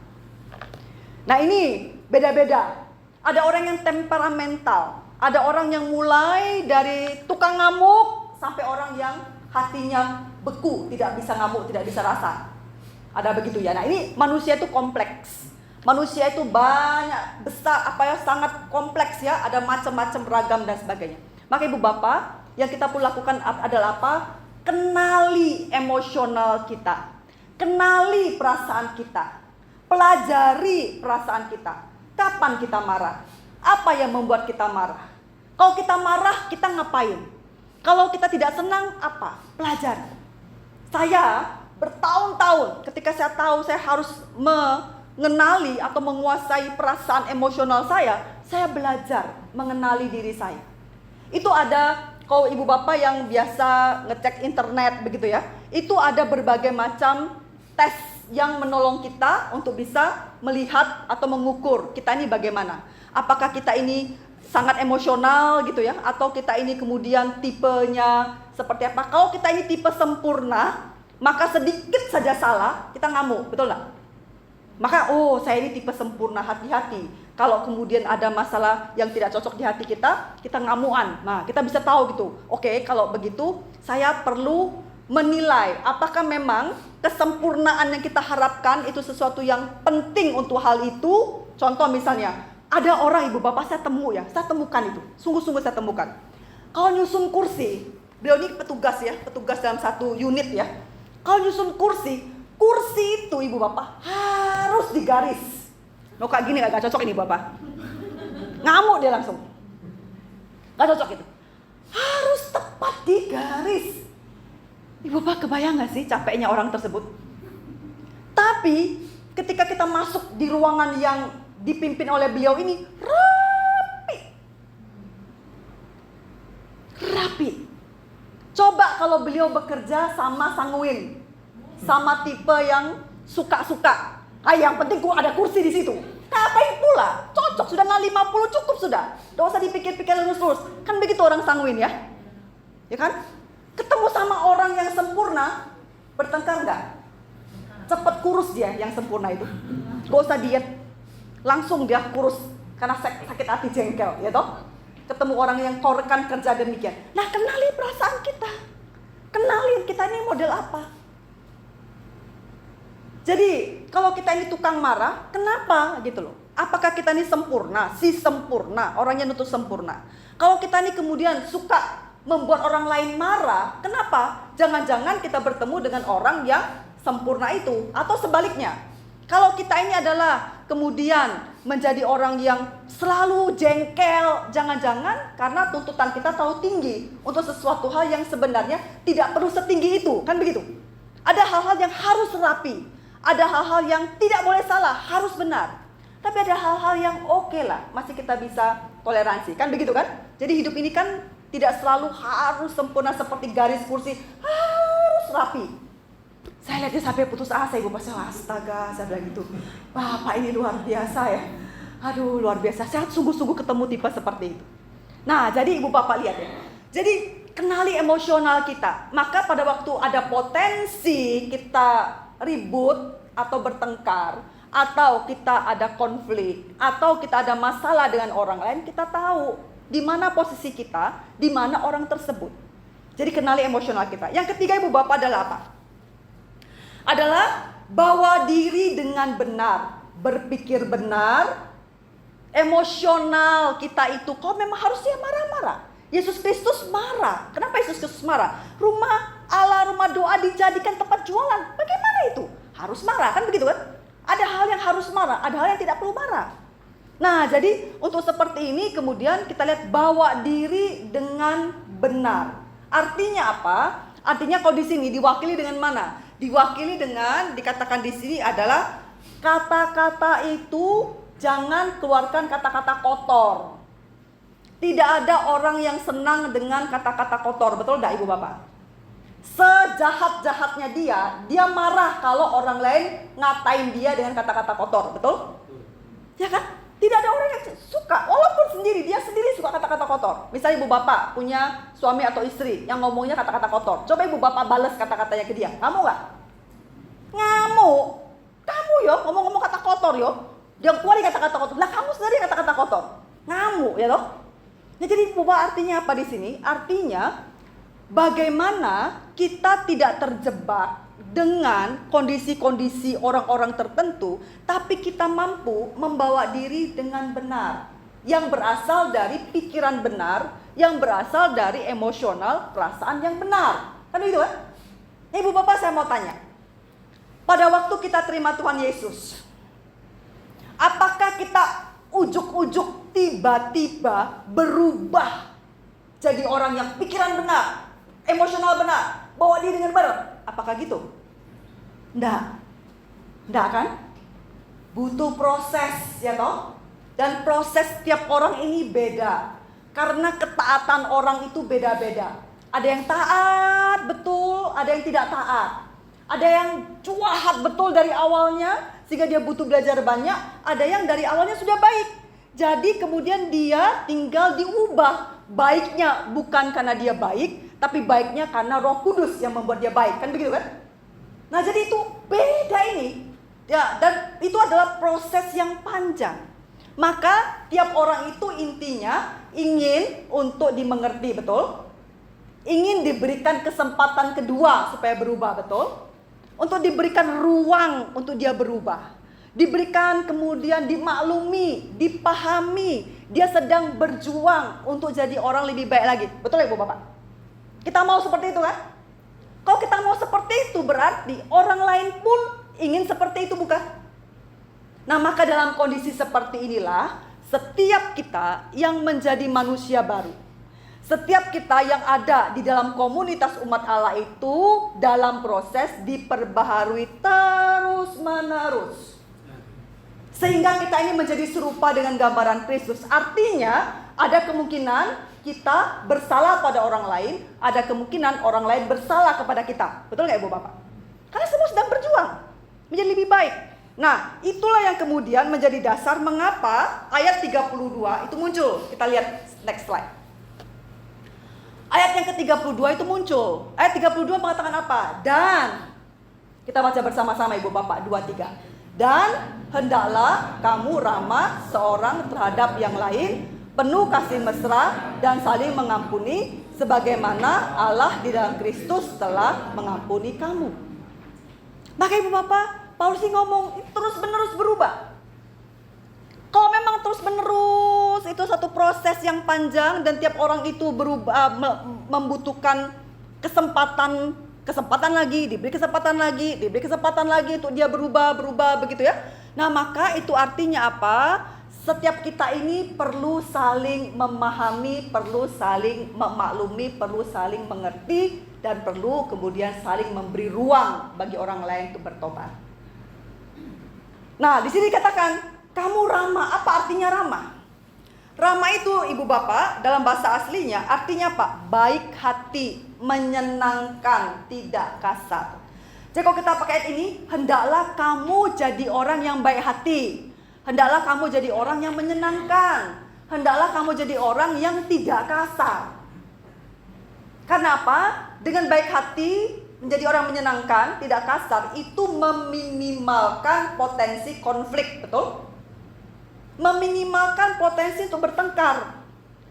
Nah ini beda-beda. Ada orang yang temperamental, ada orang yang mulai dari tukang ngamuk sampai orang yang hatinya beku, tidak bisa ngamuk, tidak bisa rasa. Ada begitu ya. Nah ini manusia itu kompleks. Manusia itu banyak, besar, sangat kompleks ya. Ada macam-macam ragam dan sebagainya. Maka ibu bapak, yang kita perlu lakukan adalah apa? Kenali emosional kita. Kenali perasaan kita. Pelajari perasaan kita. Kapan kita marah? Apa yang membuat kita marah? Kalau kita marah, kita ngapain? Kalau kita tidak senang, apa? Belajar. Saya bertahun-tahun ketika saya tahu saya harus mengenali atau menguasai perasaan emosional saya belajar mengenali diri saya. Itu ada, kalau ibu bapak yang biasa ngecek internet begitu ya, itu ada berbagai macam tes yang menolong kita untuk bisa melihat atau mengukur kita ini bagaimana. Apakah kita ini sangat emosional gitu ya, atau kita ini kemudian tipenya seperti apa. Kalau kita ini tipe sempurna, maka sedikit saja salah kita ngamuk, betul nggak? Maka saya ini tipe sempurna, hati-hati. Kalau kemudian ada masalah yang tidak cocok di hati kita ngamuan. Nah, kita bisa tahu gitu. Oke, kalau begitu saya perlu menilai apakah memang kesempurnaan yang kita harapkan itu sesuatu yang penting untuk hal itu. Contoh misalnya, ada orang ibu bapak saya temukan itu. Sungguh-sungguh saya temukan. Kalau nyusun kursi, beliau ini petugas dalam satu unit ya. Kalau nyusun kursi itu ibu bapak harus digaris. Kayak gini gak cocok ini bapak. Ngamuk dia langsung. Gak cocok itu. Harus tepat digaris. Ibu bapak kebayang gak sih capeknya orang tersebut? Tapi ketika kita masuk di ruangan yang dipimpin oleh beliau ini, rapi. Coba kalau beliau bekerja sama sanguin, sama tipe yang suka-suka. Yang penting ada kursi di situ. Ngapain pula? Cocok sudah 50 cukup sudah. Tidak usah dipikir-pikir lurus-lurus. Kan begitu orang sanguin ya. Ya kan? Ketemu sama orang yang sempurna, bertengkar nggak? Cepet kurus dia yang sempurna itu. Gak usah diet. Langsung dia kurus karena sakit hati jengkel, ya toh? Ketemu orang yang rekan kerja demikian. Nah, kenali perasaan kita. Kenalin kita ini model apa. Jadi, kalau kita ini tukang marah, kenapa gitu loh? Apakah kita ini sempurna? Si sempurna, orangnya nuntut sempurna. Kalau kita ini kemudian suka membuat orang lain marah, kenapa? Jangan-jangan kita bertemu dengan orang yang sempurna itu. Atau sebaliknya, kalau kita ini adalah kemudian menjadi orang yang selalu jengkel, jangan-jangan karena tuntutan kita terlalu tinggi untuk sesuatu hal yang sebenarnya tidak perlu setinggi itu, kan begitu? Ada hal-hal yang harus rapi, ada hal-hal yang tidak boleh salah, harus benar. Tapi ada hal-hal yang oke lah, masih kita bisa toleransi, kan begitu kan? Jadi hidup ini kan tidak selalu harus sempurna seperti garis kursi, harus rapi. Saya lihat dia sampai putus asa, ibu pas saya, astaga, saya bilang gitu. Bapak ini luar biasa ya. Aduh, luar biasa. Saya sungguh-sungguh ketemu tipe seperti itu. Nah, jadi ibu bapak lihat ya. Jadi kenali emosional kita. Maka pada waktu ada potensi kita ribut atau bertengkar, atau kita ada konflik, atau kita ada masalah dengan orang lain, kita tahu di mana posisi kita, di mana orang tersebut. Jadi kenali emosional kita. Yang ketiga ibu bapak adalah apa? Adalah bawa diri dengan benar, berpikir benar. Emosional kita itu kok memang harusnya marah-marah. Yesus Kristus marah. Kenapa Yesus Kristus marah? Rumah Allah, rumah doa dijadikan tempat jualan. Bagaimana itu? Harus marah, kan begitu kan? Ada hal yang harus marah, ada hal yang tidak perlu marah. Nah, jadi untuk seperti ini kemudian kita lihat bawa diri dengan benar. Artinya apa? Artinya kalau di sini diwakili dengan mana? Diwakili dengan, dikatakan di sini adalah kata-kata itu jangan keluarkan kata-kata kotor. Tidak ada orang yang senang dengan kata-kata kotor, betul tidak ibu bapak? Sejahat-jahatnya dia marah kalau orang lain ngatain dia dengan kata-kata kotor, betul? Ya kan? Tidak ada orang yang suka, walaupun dia sendiri suka kata-kata kotor. Misalnya ibu bapak punya suami atau istri yang ngomongnya kata-kata kotor. Coba ibu bapak balas kata-katanya ke dia, ngamuk nggak? Ngamuk. Kamu yo ngomong-ngomong kata kotor yo. Dia keluarin kata-kata kotor. Lah kamu sendiri kata-kata kotor. Ngamuk ya toh? Nah, jadi ibu bapak artinya apa di sini? Artinya bagaimana kita tidak terjebak dengan kondisi-kondisi orang-orang tertentu, tapi kita mampu membawa diri dengan benar, yang berasal dari pikiran benar, yang berasal dari emosional, perasaan yang benar. Kan itu kan? Ibu bapak saya mau tanya, pada waktu kita terima Tuhan Yesus, apakah kita ujuk-ujuk tiba-tiba berubah jadi orang yang pikiran benar, emosional benar, bawa diri dengan benar. Apakah gitu? Enggak kan? Butuh proses ya toh. Dan proses tiap orang ini beda. Karena ketaatan orang itu beda-beda. Ada yang taat betul, ada yang tidak taat. Ada yang cuahat betul dari awalnya sehingga dia butuh belajar banyak. Ada yang dari awalnya sudah baik. Jadi kemudian dia tinggal diubah. Baiknya bukan karena dia baik, tapi baiknya karena Roh Kudus yang membuat dia baik. Kan begitu kan? Nah jadi itu beda ini. Ya, dan itu adalah proses yang panjang. Maka tiap orang itu intinya ingin untuk dimengerti, betul? Ingin diberikan kesempatan kedua supaya berubah, betul? Untuk diberikan ruang untuk dia berubah. Diberikan kemudian dimaklumi, dipahami. Dia sedang berjuang untuk jadi orang lebih baik lagi. Betul ya Ibu Bapak? Kita mau seperti itu kan? Kalau kita mau seperti itu berarti orang lain pun ingin seperti itu, bukan? Nah maka dalam kondisi seperti inilah setiap kita yang menjadi manusia baru, setiap kita yang ada di dalam komunitas umat Allah itu dalam proses diperbaharui terus menerus. Sehingga kita ini menjadi serupa dengan gambaran Kristus. Artinya ada kemungkinan kita bersalah pada orang lain, ada kemungkinan orang lain bersalah kepada kita. Betul gak Ibu Bapak? Karena semua sedang berjuang menjadi lebih baik. Nah, itulah yang kemudian menjadi dasar mengapa ayat 32 itu muncul. Kita lihat next slide. Ayat yang ke-32 itu muncul. Ayat 32 mengatakan apa? Dan kita baca bersama-sama Ibu Bapak 2-3. Dan hendaklah kamu ramah seorang terhadap yang lain, penuh kasih mesra dan saling mengampuni sebagaimana Allah di dalam Kristus telah mengampuni kamu. Maka Ibu Bapak, Paulus ngomong terus menerus berubah. Kalau memang terus menerus itu satu proses yang panjang dan tiap orang itu berubah, membutuhkan kesempatan lagi, diberi kesempatan lagi untuk dia berubah begitu ya. Nah maka itu artinya apa? Setiap kita ini perlu saling memahami, perlu saling memaklumi, perlu saling mengerti, dan perlu kemudian saling memberi ruang bagi orang lain untuk bertobat. Nah, di sini dikatakan kamu ramah. Apa artinya ramah? Ramah itu Ibu Bapak dalam bahasa aslinya artinya apa? Baik hati, menyenangkan, tidak kasar. Jadi kalau kita pakai ayat ini, hendaklah kamu jadi orang yang baik hati. Hendaklah kamu jadi orang yang menyenangkan. Hendaklah kamu jadi orang yang tidak kasar. Karena apa? Dengan baik hati, menjadi orang menyenangkan, tidak kasar, itu meminimalkan potensi konflik, betul? Meminimalkan potensi untuk bertengkar.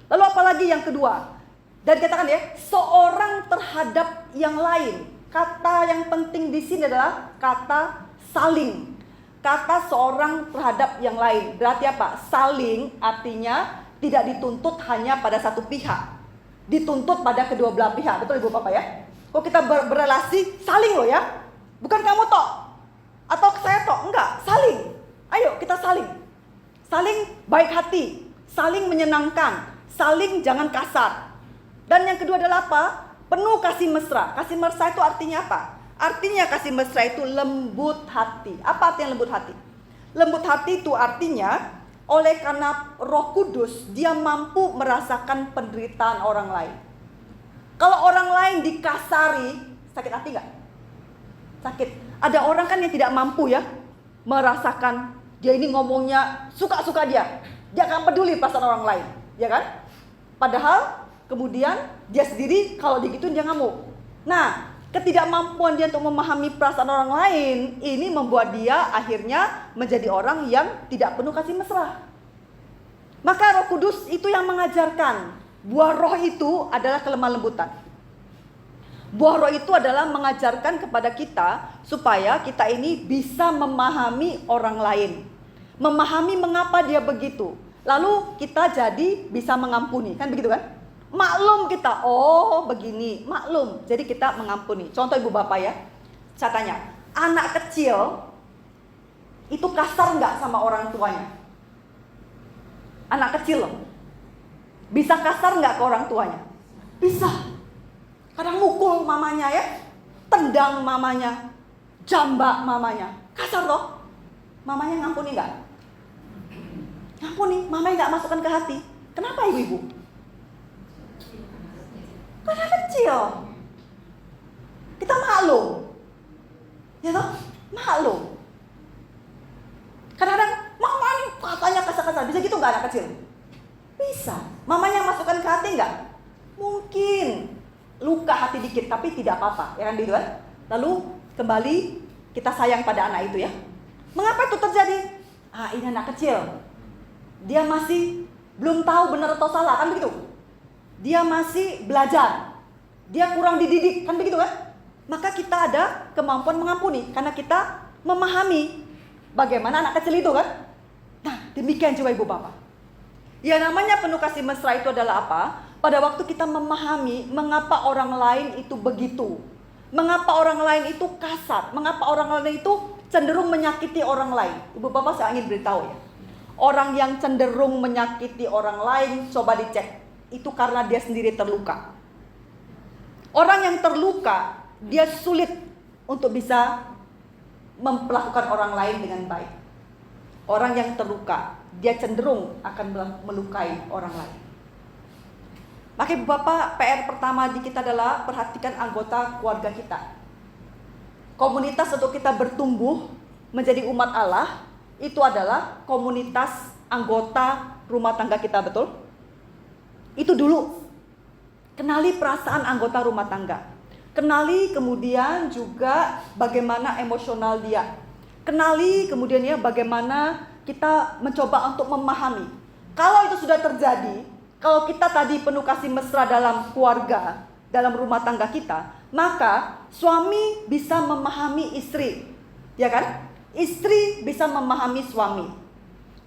Lalu apalagi yang kedua? Dan dikatakan ya, seorang terhadap yang lain. Kata yang penting di sini adalah kata saling. Kata seorang terhadap yang lain. Berarti apa? Saling artinya tidak dituntut hanya pada satu pihak. Dituntut pada kedua belah pihak. Betul Ibu Bapak ya? Kalau kita berrelasi, saling loh ya. Bukan kamu tok atau saya tok, enggak, saling. Ayo kita saling. Saling baik hati, saling menyenangkan, saling jangan kasar. Dan yang kedua adalah apa? Penuh kasih mesra. Kasih mesra itu artinya apa? Artinya kasih mesra itu lembut hati. Apa artinya lembut hati? Lembut hati itu artinya oleh karena Roh Kudus dia mampu merasakan penderitaan orang lain. Kalau orang lain dikasari, sakit hati nggak? Sakit. Ada orang kan yang tidak mampu ya merasakan, dia ini ngomongnya suka-suka dia akan peduli perasaan orang lain, ya kan? Padahal kemudian dia sendiri kalau digituin dia ngamuk. Nah, ketidakmampuan dia untuk memahami perasaan orang lain ini membuat dia akhirnya menjadi orang yang tidak penuh kasih mesra. Maka Roh Kudus itu yang mengajarkan. Buah roh itu adalah kelemah lembutan. Buah roh itu adalah mengajarkan kepada kita supaya kita ini bisa memahami orang lain. Memahami mengapa dia begitu. Lalu kita jadi bisa mengampuni. Kan begitu kan? Maklum kita, oh begini, maklum. Jadi kita mengampuni. Contoh Ibu Bapak ya. Saya tanya, anak kecil itu kasar nggak sama orang tuanya? Anak kecil loh. Bisa kasar nggak ke orang tuanya? Bisa. Kadang mukul mamanya ya, tendang mamanya, jambak mamanya. Kasar loh. Mamanya ngampuni nggak? Ngampuni. Mamanya nggak masukkan ke hati. Kenapa ibu-ibu? Karena kecil. Kita maklum. Ya toh? Maklum. Kadang-kadang mama ini katanya kasar-kasar. Bisa gitu nggak anak kecil? Bisa. Mamanya masukkan ke hati nggak? Mungkin. Luka hati dikit, tapi tidak apa-apa. Ya kan gitu kan? Lalu kembali kita sayang pada anak itu ya. Mengapa itu terjadi? Ini anak kecil. Dia masih belum tahu benar atau salah, kan begitu? Dia masih belajar. Dia kurang dididik, kan begitu kan? Maka kita ada kemampuan mengampuni karena kita memahami bagaimana anak kecil itu kan? Nah, demikian coba ibu bapak. Ya namanya penuh kasih mesra itu adalah apa? Pada waktu kita memahami mengapa orang lain itu begitu. Mengapa orang lain itu kasar. Mengapa orang lain itu cenderung menyakiti orang lain. Ibu bapak saya ingin beritahu ya. Orang yang cenderung menyakiti orang lain, coba dicek. Itu karena dia sendiri terluka. Orang yang terluka, dia sulit untuk bisa memperlakukan orang lain dengan baik. Orang yang terluka, dia cenderung akan melukai orang lain. Maka ibu bapak, PR pertama di kita adalah perhatikan anggota keluarga kita. Komunitas untuk kita bertumbuh menjadi umat Allah, itu adalah komunitas anggota rumah tangga kita, betul? Itu dulu. Kenali perasaan anggota rumah tangga. Kenali kemudian juga bagaimana emosional dia. Kenali kemudian ya bagaimana kita mencoba untuk memahami. Kalau itu sudah terjadi, kalau kita tadi penuh kasih mesra dalam keluarga, dalam rumah tangga kita, maka suami bisa memahami istri. Ya kan? Istri bisa memahami suami.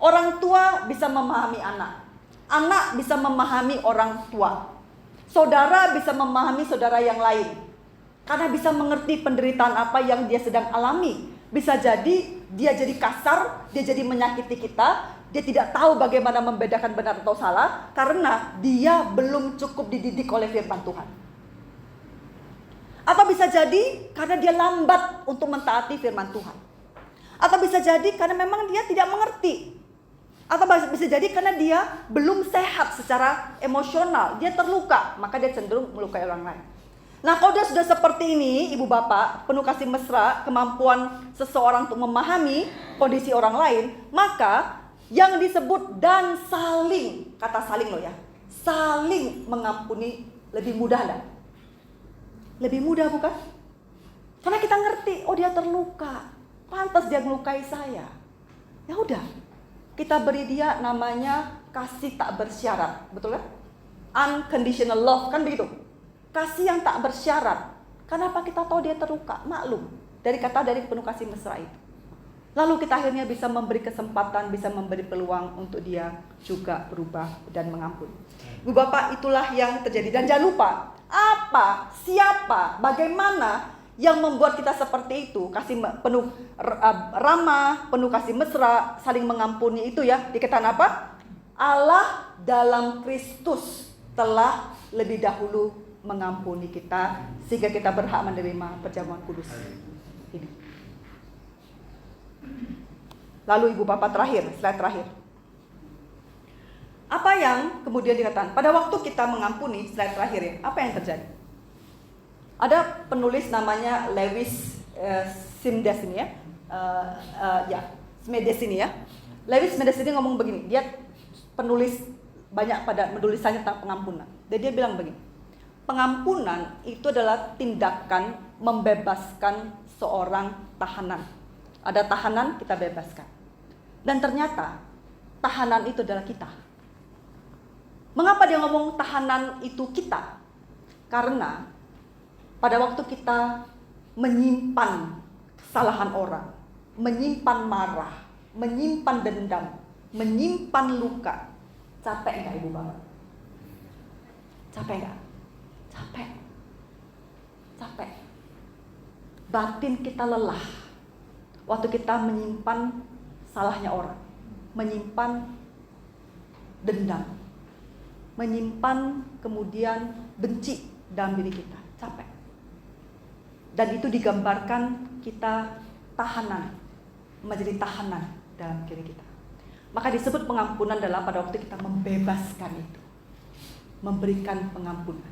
Orang tua bisa memahami anak. Anak bisa memahami orang tua. Saudara bisa memahami saudara yang lain. Karena bisa mengerti penderitaan apa yang dia sedang alami. Bisa jadi dia jadi kasar, dia jadi menyakiti kita. Dia tidak tahu bagaimana membedakan benar atau salah. Karena dia belum cukup dididik oleh firman Tuhan. Atau bisa jadi karena dia lambat untuk mentaati firman Tuhan. Atau bisa jadi karena memang dia tidak mengerti. Atau bisa jadi karena dia belum sehat secara emosional. Dia terluka, maka dia cenderung melukai orang lain. Nah, kalau dia sudah seperti ini, ibu bapak, penuh kasih mesra, kemampuan seseorang untuk memahami kondisi orang lain, maka yang disebut dan saling, kata saling loh ya, saling mengampuni lebih mudah enggak? Lebih mudah bukan? Karena kita ngerti, oh dia terluka, pantas dia melukai saya. Ya udah, kita beri dia namanya kasih tak bersyarat, betul kan? Unconditional love, kan begitu? Kasih yang tak bersyarat. Kenapa kita tahu dia terluka? Maklum, dari penuh kasih mesra itu. Lalu kita akhirnya bisa memberi kesempatan, bisa memberi peluang untuk dia juga berubah dan mengampuni. Bu Bapak, itulah yang terjadi. Dan jangan lupa, apa, siapa, bagaimana yang membuat kita seperti itu, kasih penuh ramah, penuh kasih mesra, saling mengampuni itu ya, dikatakan apa? Allah dalam Kristus telah lebih dahulu mengampuni kita sehingga kita berhak menerima perjamuan kudus ini. Lalu ibu bapak terakhir, slide terakhir. Apa yang kemudian dikatakan? Pada waktu kita mengampuni, slide terakhir ya, apa yang terjadi? Ada penulis namanya Lewis Smedes ini ya, Smedes ini ya. Lewis Smedes ini ngomong begini, dia penulis banyak pada menulisannya tentang pengampunan. Dan dia bilang begini, pengampunan itu adalah tindakan membebaskan seorang tahanan. Ada tahanan, kita bebaskan. Dan ternyata tahanan itu adalah kita. Mengapa dia ngomong tahanan itu kita? Karena pada waktu kita menyimpan kesalahan orang, menyimpan marah, menyimpan dendam, menyimpan luka, capek nggak ibu bapak? Capek nggak? Capek. Batin kita lelah waktu kita menyimpan salahnya orang, menyimpan dendam, menyimpan kemudian benci dalam diri kita, capek. Dan itu digambarkan kita tahanan, menjadi tahanan dalam diri kita. Maka disebut pengampunan adalah pada waktu kita membebaskan itu, memberikan pengampunan.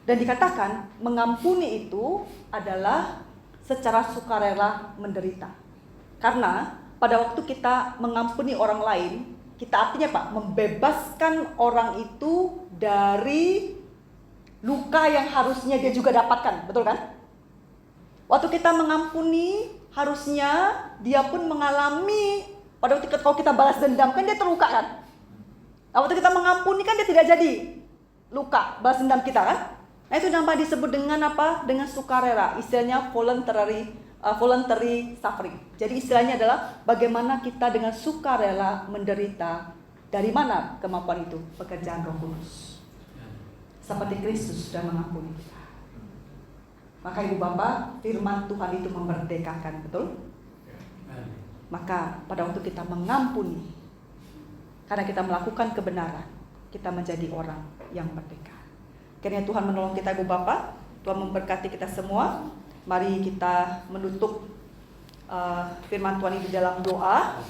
Dan dikatakan mengampuni itu adalah secara sukarela menderita. Karena pada waktu kita mengampuni orang lain, kita artinya Pak, membebaskan orang itu dari luka yang harusnya dia juga dapatkan, betul kan? Waktu kita mengampuni, harusnya dia pun mengalami, pada waktu kalau kita balas dendam kan dia terluka kan? Nah, waktu kita mengampuni kan dia tidak jadi luka balas dendam kita kan? Nah itu namanya disebut dengan apa? Dengan sukarela, istilahnya voluntary suffering. Jadi istilahnya adalah bagaimana kita dengan sukarela menderita. Dari mana kemampuan itu? Pekerjaan Roh Kudus. Seperti Kristus sudah mengampuni kita. Maka Ibu Bapak, firman Tuhan itu memerdekakan, betul? Maka pada waktu kita mengampuni, karena kita melakukan kebenaran, kita menjadi orang yang merdeka. Kiranya Tuhan menolong kita Ibu Bapak, Tuhan memberkati kita semua. Mari kita menutup firman Tuhan ini di dalam doa.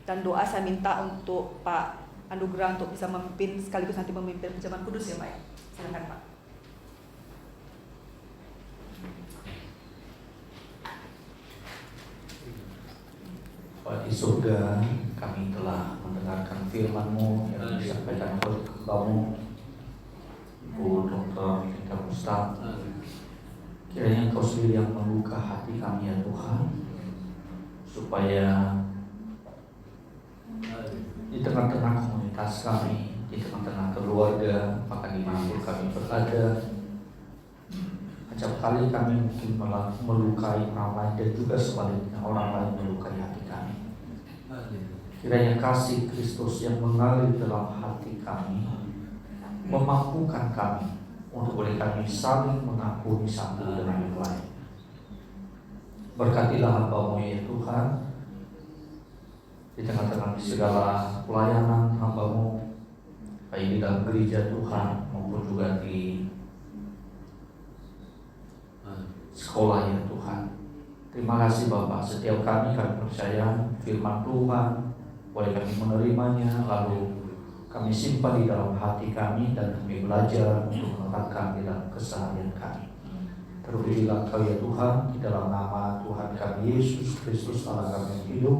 Dan doa saya minta untuk Pak Anugerah untuk bisa memimpin, sekaligus nanti memimpin penjaman kudus ya Pak. Silakan Pak. Pak di surga, kami telah mendengarkan firman-Mu yang disampaikan oleh kamu, Ibu Dr. Rita Ustaz. Kiranya Engkau sendiri yang membuka hati kami ya Tuhan, supaya di tengah-tengah komunitas kami, di tengah-tengah keluarga, bahkan dimanapun kami berada, acap kali kami mungkin melukai orang lain dan juga sebaliknya orang lain melukai hati kami. Kiranya kasih Kristus yang mengalir dalam hati kami memampukan kami untuk boleh kami saling mengampuni satu dengan yang lain. Berkatilah hamba-Mu ya Tuhan, di tengah-tengah segala pelayanan hamba-Mu, baik di dalam gereja Tuhan maupun juga di sekolah ya Tuhan. Terima kasih Bapak, setiap kami percaya firman Tuhan, boleh kami menerimanya, lalu kami simpan di dalam hati kami dan kami belajar untuk menerapkan di dalam keseharian kami. Terpujilah Engkau ya Tuhan, di dalam nama Tuhan kami Yesus Kristus Allah kami yang hidup,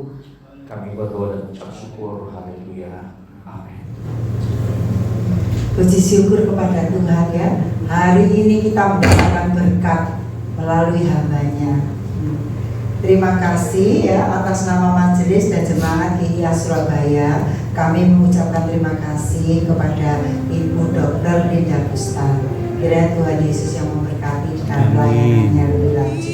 kami berdoa dan ucap syukur. Haleluya. Amin. Puji syukur kepada Tuhan ya. Hari ini kita mendapatkan berkat melalui hamba-Nya. Terima kasih ya atas nama majelis dan jemaat GIA Surabaya. Kami mengucapkan terima kasih kepada Ibu Dr. Linda Gustan. Kiranya Tuhan Yesus yang memberkati dan pelayanannya lebih lanjut.